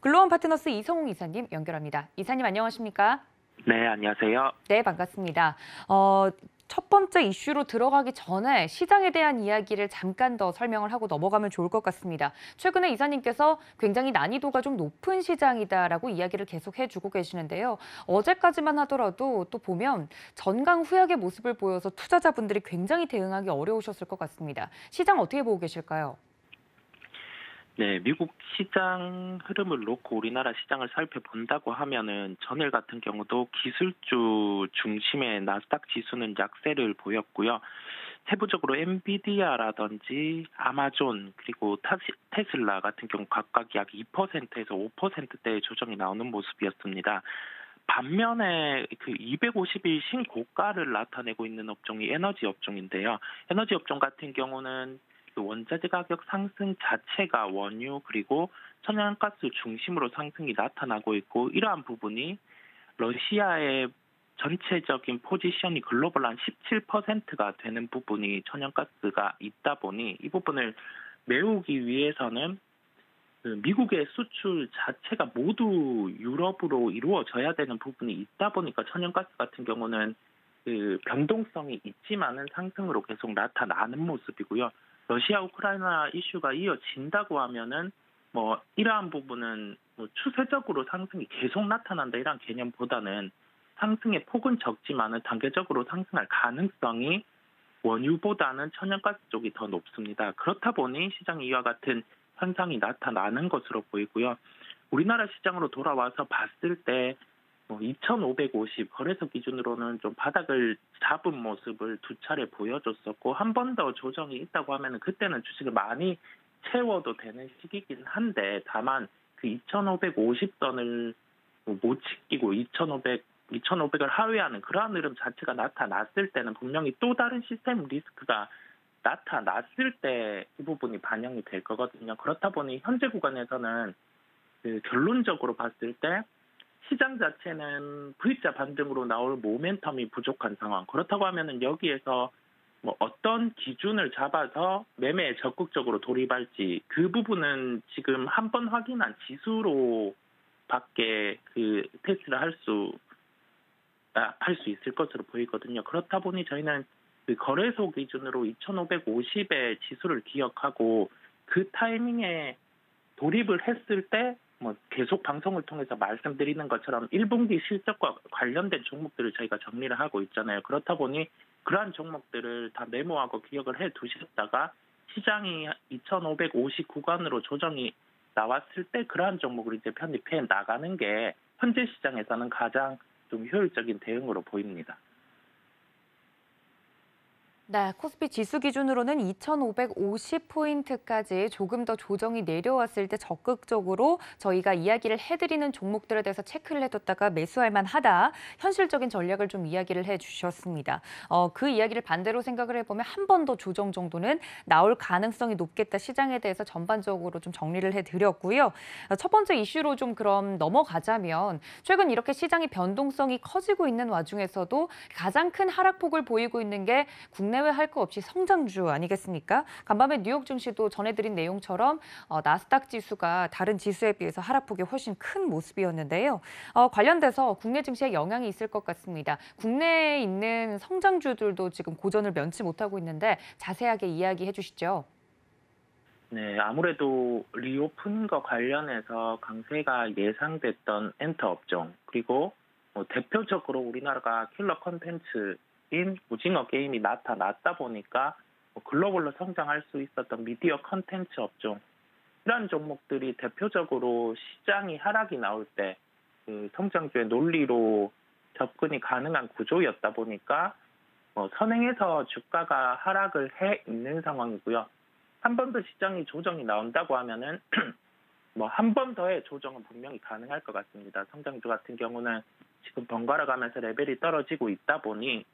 글로원 파트너스 이성웅 이사님 연결합니다. 이사님 안녕하십니까? 네, 안녕하세요. 네, 반갑습니다. 첫 번째 이슈로 들어가기 전에 시장에 대한 이야기를 잠깐 더 설명을 하고 넘어가면 좋을 것 같습니다. 최근에 이사님께서 굉장히 난이도가 좀 높은 시장이다라고 이야기를 계속 해주고 계시는데요. 어제까지만 하더라도 또 보면 전강 후약의 모습을 보여서 투자자분들이 굉장히 대응하기 어려우셨을 것 같습니다. 시장 어떻게 보고 계실까요? 네, 미국 시장 흐름을 놓고 우리나라 시장을 살펴본다고 하면은 전일 같은 경우도 기술주 중심의 나스닥 지수는 약세를 보였고요. 세부적으로 엔비디아라든지 아마존 그리고 테슬라 같은 경우 각각 약 2%에서 5%대의 조정이 나오는 모습이었습니다. 반면에 그 250일 신고가를 나타내고 있는 업종이 에너지 업종인데요. 에너지 업종 같은 경우는 그 원자재 가격 상승 자체가 원유 그리고 천연가스 중심으로 상승이 나타나고 있고 이러한 부분이 러시아의 전체적인 포지션이 글로벌 한 17%가 되는 부분이 천연가스가 있다 보니 이 부분을 메우기 위해서는 그 미국의 수출 자체가 모두 유럽으로 이루어져야 되는 부분이 있다 보니까 천연가스 같은 경우는 그 변동성이 있지만은 상승으로 계속 나타나는 모습이고요. 러시아 우크라이나 이슈가 이어진다고 하면은 뭐 이러한 부분은 뭐 추세적으로 상승이 계속 나타난다 이런 개념보다는 상승의 폭은 적지만은 단계적으로 상승할 가능성이 원유보다는 천연가스 쪽이 더 높습니다. 그렇다 보니 시장이 이와 같은 현상이 나타나는 것으로 보이고요. 우리나라 시장으로 돌아와서 봤을 때 2,550 거래소 기준으로는 좀 바닥을 잡은 모습을 두 차례 보여줬었고 한 번 더 조정이 있다고 하면 그때는 주식을 많이 채워도 되는 시기긴 한데 다만 그 2,550선을 못 지키고 2,500을 하회하는 그러한 흐름 자체가 나타났을 때는 분명히 또 다른 시스템 리스크가 나타났을 때 이 부분이 반영이 될 거거든요. 그렇다 보니 현재 구간에서는 그 결론적으로 봤을 때 시장 자체는 V자 반등으로 나올 모멘텀이 부족한 상황. 그렇다고 하면은 여기에서 뭐 어떤 기준을 잡아서 매매에 적극적으로 돌입할지 그 부분은 지금 한 번 확인한 지수로 밖에 그 테스트를 할 수 있을 것으로 보이거든요. 그렇다 보니 저희는 그 거래소 기준으로 2,550의 지수를 기억하고 그 타이밍에 돌입을 했을 때 뭐 계속 방송을 통해서 말씀드리는 것처럼 1분기 실적과 관련된 종목들을 저희가 정리를 하고 있잖아요. 그렇다 보니 그러한 종목들을 다 메모하고 기억을 해 두셨다가 시장이 2,550 구간으로 조정이 나왔을 때 그러한 종목을 이제 편입해 나가는 게 현재 시장에서는 가장 좀 효율적인 대응으로 보입니다. 네, 코스피 지수 기준으로는 2,550포인트까지 조금 더 조정이 내려왔을 때 적극적으로 저희가 이야기를 해드리는 종목들에 대해서 체크를 해뒀다가 매수할 만하다. 현실적인 전략을 좀 이야기를 해주셨습니다. 그 이야기를 반대로 생각을 해보면 한 번 더 조정 정도는 나올 가능성이 높겠다. 시장에 대해서 전반적으로 좀 정리를 해드렸고요. 첫 번째 이슈로 좀 그럼 넘어가자면 최근 이렇게 시장의 변동성이 커지고 있는 와중에서도 가장 큰 하락폭을 보이고 있는 게 국내외 할 거 없이 성장주 아니겠습니까? 간밤에 뉴욕 증시도 전해드린 내용처럼 나스닥 지수가 다른 지수에 비해서 하락폭이 훨씬 큰 모습이었는데요. 관련돼서 국내 증시에 영향이 있을 것 같습니다. 국내에 있는 성장주들도 지금 고전을 면치 못하고 있는데 자세하게 이야기해 주시죠. 네, 아무래도 리오프닝과 관련해서 강세가 예상됐던 엔터 업종, 그리고 대표적으로 우리나라가 킬러 콘텐츠인 오징어 게임이 나타났다 보니까 글로벌로 성장할 수 있었던 미디어 콘텐츠 업종, 이러한 종목들이 대표적으로 시장이 하락이 나올 때 그 성장주의 논리로 접근이 가능한 구조였다 보니까 선행해서 주가가 하락을 해 있는 상황이고요. 한 번 더 시장이 조정이 나온다고 하면은 뭐 한 번 더의 조정은 분명히 가능할 것 같습니다. 성장주 같은 경우는 지금 번갈아 가면서 레벨이 떨어지고 있다 보니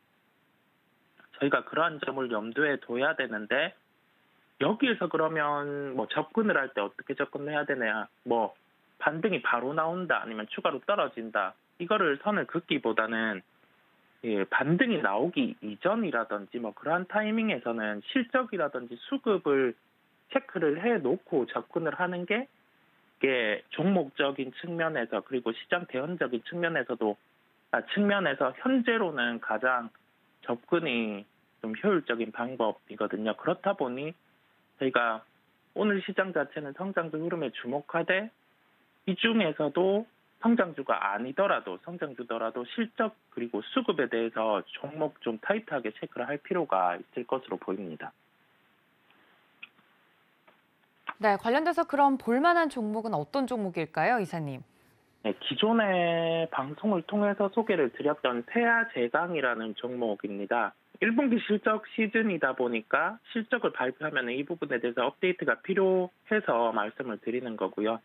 저희가 그러한 점을 염두에 둬야 되는데 여기에서 그러면 뭐 접근을 할 때 어떻게 접근해야 되냐, 뭐 반등이 바로 나온다 아니면 추가로 떨어진다 이거를 선을 긋기보다는 반등이 나오기 이전이라든지 뭐 그러한 타이밍에서는 실적이라든지 수급을 체크를 해놓고 접근을 하는 게 이게 종목적인 측면에서 그리고 시장 대응적인 측면에서 현재로는 가장 접근이 좀 효율적인 방법이거든요. 그렇다 보니 저희가 오늘 시장 자체는 성장주 흐름에 주목하되 이 중에서도 성장주가 아니더라도 성장주더라도 실적 그리고 수급에 대해서 종목 좀 타이트하게 체크를 할 필요가 있을 것으로 보입니다. 네, 관련돼서 그럼 볼만한 종목은 어떤 종목일까요, 이사님? 네, 기존의 방송을 통해서 소개를 드렸던 세아제강이라는 종목입니다. 1분기 실적 시즌이다 보니까 실적을 발표하면 이 부분에 대해서 업데이트가 필요해서 말씀을 드리는 거고요.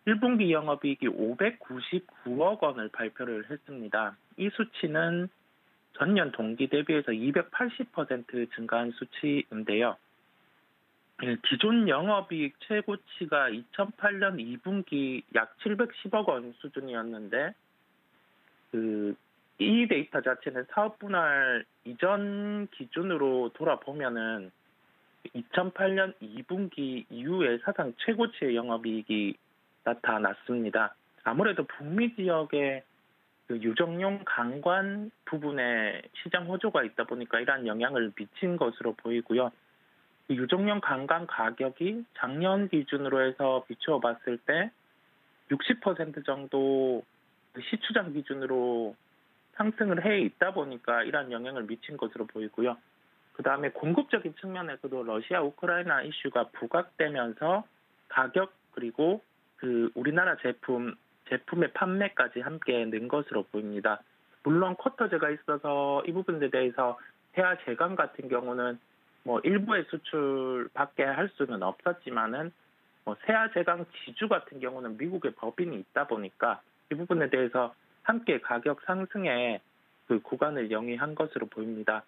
1분기 영업이익이 599억 원을 발표를 했습니다. 이 수치는 전년 동기 대비해서 280% 증가한 수치인데요. 기존 영업이익 최고치가 2008년 2분기 약 710억 원 수준이었는데 이 데이터 자체는 사업 분할 이전 기준으로 돌아보면은 2008년 2분기 이후에 사상 최고치의 영업이익이 나타났습니다. 아무래도 북미 지역의 유정용 강관 부분에 시장 호조가 있다 보니까 이러한 영향을 미친 것으로 보이고요. 유정용 강관 가격이 작년 기준으로 해서 비추어 봤을 때 60% 정도 시추장 기준으로 상승을 해 있다 보니까 이러한 영향을 미친 것으로 보이고요. 그 다음에 공급적인 측면에서도 러시아 우크라이나 이슈가 부각되면서 가격 그리고 우리나라 제품의 판매까지 함께 는 것으로 보입니다. 물론 쿼터제가 있어서 이 부분에 대해서 세아제강 같은 경우는 일부의 수출밖에 할 수는 없었지만은 세아제강 지주 같은 경우는 미국의 법인이 있다 보니까 이 부분에 대해서 함께 가격 상승의 구간을 영위한 것으로 보입니다.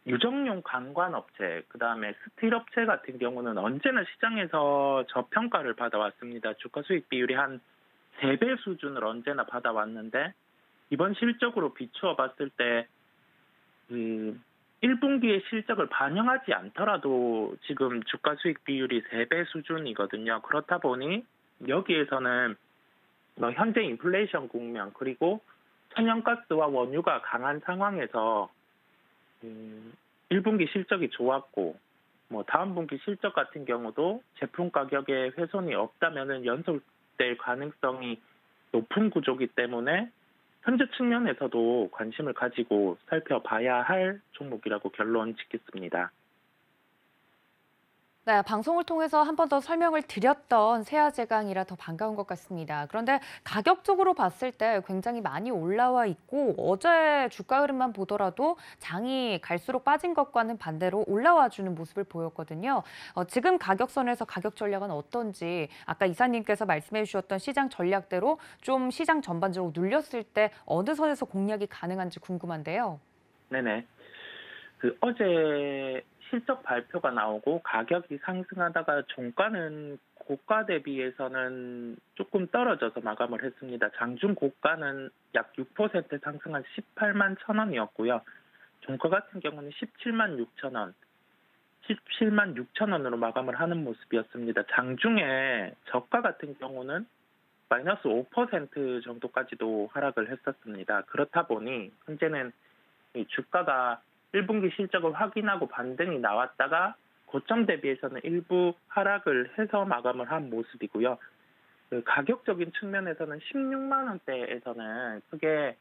유정용 강관업체, 그 다음에 스틸 업체 같은 경우는 언제나 시장에서 저평가를 받아왔습니다. 주가 수익 비율이 한 3배 수준을 언제나 받아왔는데 이번 실적으로 비추어 봤을 때 1분기의 실적을 반영하지 않더라도 지금 주가 수익 비율이 3배 수준이거든요. 그렇다 보니 여기에서는 현재 인플레이션 국면 그리고 천연가스와 원유가 강한 상황에서 1분기 실적이 좋았고 다음 분기 실적 같은 경우도 제품 가격에 훼손이 없다면은 연속될 가능성이 높은 구조이기 때문에 현재 측면에서도 관심을 가지고 살펴봐야 할 종목이라고 결론 짓겠습니다. 네, 방송을 통해서 한 번 더 설명을 드렸던 세아제강이라 더 반가운 것 같습니다. 그런데 가격적으로 봤을 때 굉장히 많이 올라와 있고 어제 주가 흐름만 보더라도 장이 갈수록 빠진 것과는 반대로 올라와 주는 모습을 보였거든요. 지금 가격선에서 가격 전략은 어떤지 아까 이사님께서 말씀해 주셨던 시장 전략대로 좀 시장 전반적으로 눌렸을 때 어느 선에서 공략이 가능한지 궁금한데요. 네네. 어제 실적 발표가 나오고 가격이 상승하다가 종가는 고가 대비해서는 조금 떨어져서 마감을 했습니다. 장중 고가는 약 6% 상승한 18만 1,000원이었고요. 종가 같은 경우는 17만 6천 원, 17만 6천 원으로 마감을 하는 모습이었습니다. 장중에 저가 같은 경우는 마이너스 5% 정도까지도 하락을 했었습니다. 그렇다 보니 현재는 이 주가가 1분기 실적을 확인하고 반등이 나왔다가 고점 대비해서는 일부 하락을 해서 마감을 한 모습이고요. 가격적인 측면에서는 16만 원대에서는 크게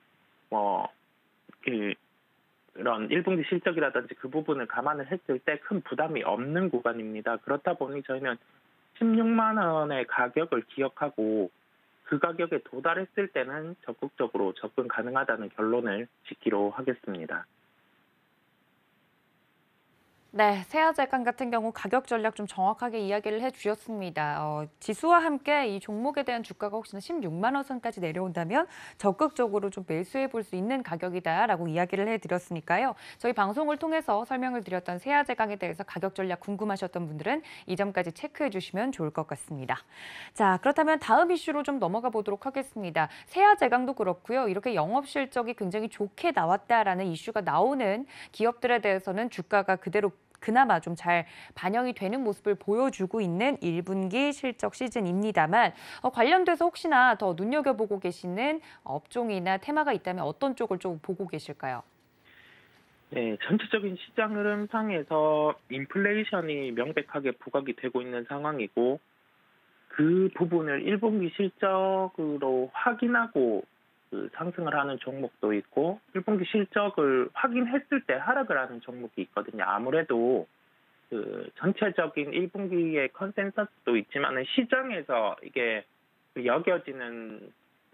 이런 1분기 실적이라든지 그 부분을 감안을 했을 때 큰 부담이 없는 구간입니다. 그렇다 보니 저희는 16만 원의 가격을 기억하고 그 가격에 도달했을 때는 적극적으로 접근 가능하다는 결론을 짓기로 하겠습니다. 네, 세아제강 같은 경우 가격 전략 좀 정확하게 이야기를 해주셨습니다. 지수와 함께 이 종목에 대한 주가가 혹시나 16만 원 선까지 내려온다면 적극적으로 좀 매수해 볼 수 있는 가격이다라고 이야기를 해드렸으니까요. 저희 방송을 통해서 설명을 드렸던 세아제강에 대해서 가격 전략 궁금하셨던 분들은 이 점까지 체크해 주시면 좋을 것 같습니다. 자, 그렇다면 다음 이슈로 좀 넘어가 보도록 하겠습니다. 세아제강도 그렇고요. 이렇게 영업 실적이 굉장히 좋게 나왔다라는 이슈가 나오는 기업들에 대해서는 주가가 그대로 그나마 좀 잘 반영이 되는 모습을 보여주고 있는 1분기 실적 시즌입니다만 관련돼서 혹시나 더 눈여겨보고 계시는 업종이나 테마가 있다면 어떤 쪽을 좀 보고 계실까요? 네, 전체적인 시장 흐름상에서 인플레이션이 명백하게 부각이 되고 있는 상황이고 그 부분을 1분기 실적으로 확인하고 상승을 하는 종목도 있고 1분기 실적을 확인했을 때 하락을 하는 종목이 있거든요. 아무래도 전체적인 1분기의 컨센서스도 있지만은 시장에서 이게 여겨지는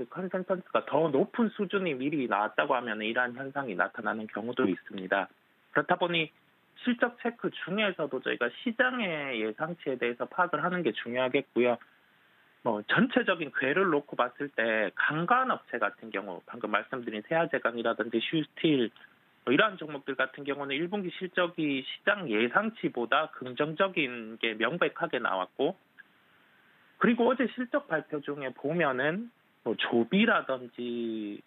컨센서스가 더 높은 수준이 미리 나왔다고 하면 이러한 현상이 나타나는 경우도 있습니다. 그렇다 보니 실적 체크 중에서도 저희가 시장의 예상치에 대해서 파악을 하는 게 중요하겠고요. 전체적인 궤를 놓고 봤을 때 강간 업체 같은 경우, 방금 말씀드린 세아제강이라든지 슈스틸 이러한 종목들 같은 경우는 1분기 실적이 시장 예상치보다 긍정적인 게 명백하게 나왔고, 그리고 어제 실적 발표 중에 보면은 조비라든지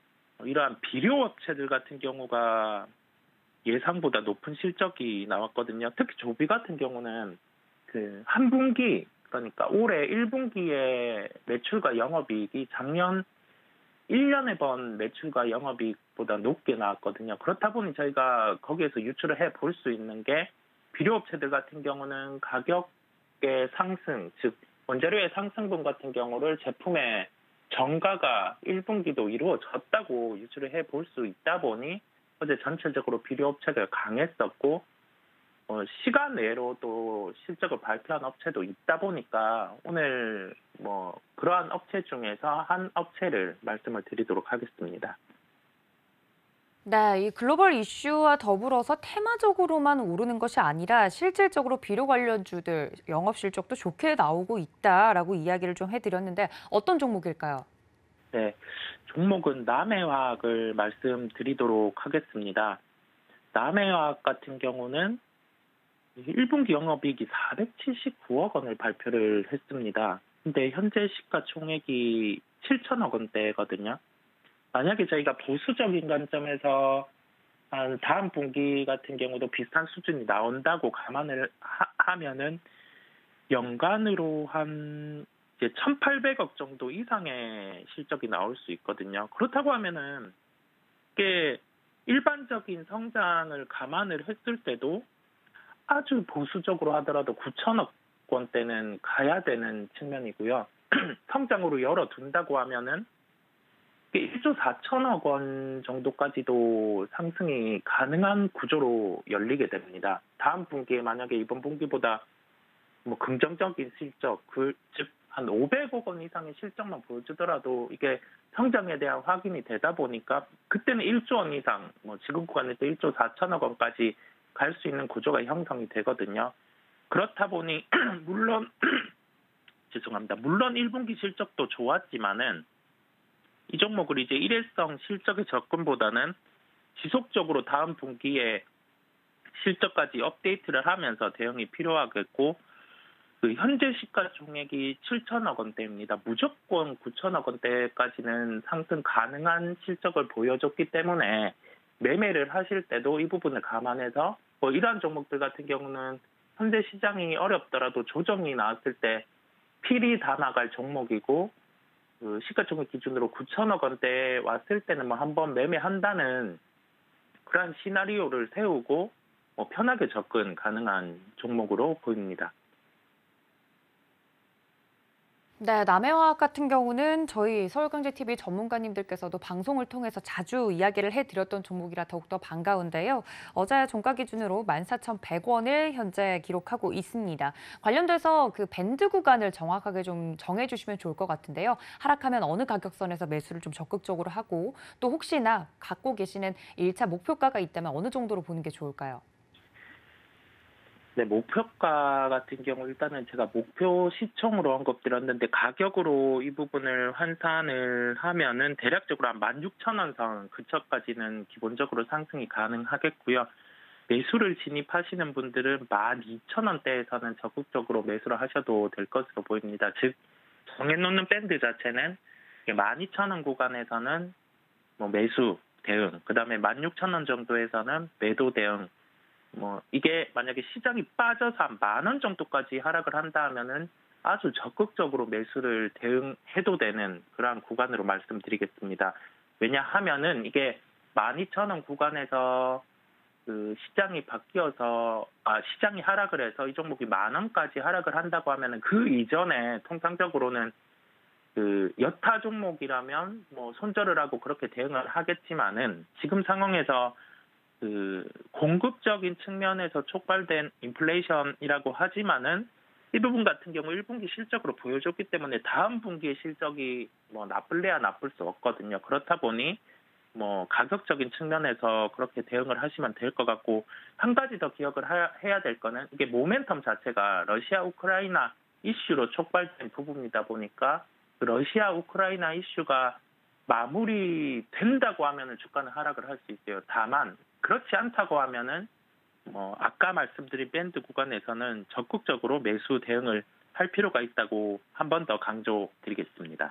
이러한 비료업체들 같은 경우가 예상보다 높은 실적이 나왔거든요. 특히 조비 같은 경우는 한 분기, 그러니까 올해 1분기의 매출과 영업이익이 작년 1년에 번 매출과 영업이익보다 높게 나왔거든요. 그렇다 보니 저희가 거기에서 유출을 해 볼 수 있는 게 비료업체들 같은 경우는 가격의 상승, 즉 원재료의 상승분 같은 경우를 제품의 정가가 1분기도 이루어졌다고 유출을 해 볼 수 있다 보니 어제 전체적으로 비료업체가 강했었고 시간 외로 또 실적을 발표한 업체도 있다 보니까 오늘 그러한 업체 중에서 한 업체를 말씀을 드리도록 하겠습니다. 네, 이 글로벌 이슈와 더불어서 테마적으로만 오르는 것이 아니라 실질적으로 비료 관련주들 영업 실적도 좋게 나오고 있다라고 이야기를 좀 해드렸는데 어떤 종목일까요? 네, 종목은 남해화학을 말씀드리도록 하겠습니다. 남해화학 같은 경우는 1분기 영업이익이 479억 원을 발표를 했습니다. 근데 현재 시가총액이 7천억 원대거든요. 만약에 저희가 보수적인 관점에서 한 다음 분기 같은 경우도 비슷한 수준이 나온다고 감안을 하면은 연간으로 한 이제 1,800억 정도 이상의 실적이 나올 수 있거든요. 그렇다고 하면은 이게 일반적인 성장을 감안을 했을 때도 아주 보수적으로 하더라도 9천억 원대는 가야 되는 측면이고요. 성장으로 열어둔다고 하면은 1조 4천억 원 정도까지도 상승이 가능한 구조로 열리게 됩니다. 다음 분기에 만약에 이번 분기보다 긍정적인 실적, 즉 한 500억 원 이상의 실적만 보여주더라도 이게 성장에 대한 확인이 되다 보니까 그때는 1조 원 이상, 지금 구간에서 1조 4천억 원까지 갈 수 있는 구조가 형성이 되거든요. 그렇다 보니 물론 죄송합니다. 물론 1분기 실적도 좋았지만은 이 종목을 이제 일회성 실적의 접근보다는 지속적으로 다음 분기에 실적까지 업데이트를 하면서 대응이 필요하겠고 현재 시가총액이 7천억 원대입니다. 무조건 9천억 원대까지는 상승 가능한 실적을 보여줬기 때문에 매매를 하실 때도 이 부분을 감안해서 이러한 종목들 같은 경우는 현재 시장이 어렵더라도 조정이 나왔을 때 필히 다 나갈 종목이고 시가총액 기준으로 9천억 원대에 왔을 때는 한번 매매한다는 그러한 시나리오를 세우고 편하게 접근 가능한 종목으로 보입니다. 네, 남해화학 같은 경우는 저희 서울경제TV 전문가님들께서도 방송을 통해서 자주 이야기를 해드렸던 종목이라 더욱더 반가운데요. 어제 종가 기준으로 14,100원을 현재 기록하고 있습니다. 관련돼서 그 밴드 구간을 정확하게 좀 정해주시면 좋을 것 같은데요. 하락하면 어느 가격선에서 매수를 좀 적극적으로 하고 또 혹시나 갖고 계시는 1차 목표가가 있다면 어느 정도로 보는 게 좋을까요? 네, 목표가 같은 경우 일단은 제가 목표 시총으로 언급드렸는데 가격으로 이 부분을 환산을 하면은 대략적으로 한 16,000원 선 근처까지는 기본적으로 상승이 가능하겠고요. 매수를 진입하시는 분들은 12,000원대에서는 적극적으로 매수를 하셔도 될 것으로 보입니다. 즉 정해놓는 밴드 자체는 12,000원 구간에서는 매수 대응, 그다음에 16,000원 정도에서는 매도 대응 이게 만약에 시장이 빠져서 한 10,000원 정도까지 하락을 한다 하면은 아주 적극적으로 매수를 대응해도 되는 그러한 구간으로 말씀드리겠습니다. 왜냐하면은 이게 12,000원 구간에서 그 시장이 바뀌어서 시장이 하락을 해서 이 종목이 10,000원까지 하락을 한다고 하면은 그 이전에 통상적으로는 그 여타 종목이라면 손절을 하고 그렇게 대응을 하겠지만은 지금 상황에서 그 공급적인 측면에서 촉발된 인플레이션이라고 하지만은 이 부분 같은 경우 1분기 실적으로 보여줬기 때문에 다음 분기의 실적이 나쁠래야 나쁠 수 없거든요. 그렇다 보니 가격적인 측면에서 그렇게 대응을 하시면 될 것 같고, 한 가지 더 기억을 해야 될 거는 이게 모멘텀 자체가 러시아 우크라이나 이슈로 촉발된 부분이다 보니까 그 러시아 우크라이나 이슈가 마무리된다고 하면은 주가는 하락을 할 수 있어요. 다만 그렇지 않다고 하면은 아까 말씀드린 밴드 구간에서는 적극적으로 매수 대응을 할 필요가 있다고 한 번 더 강조드리겠습니다.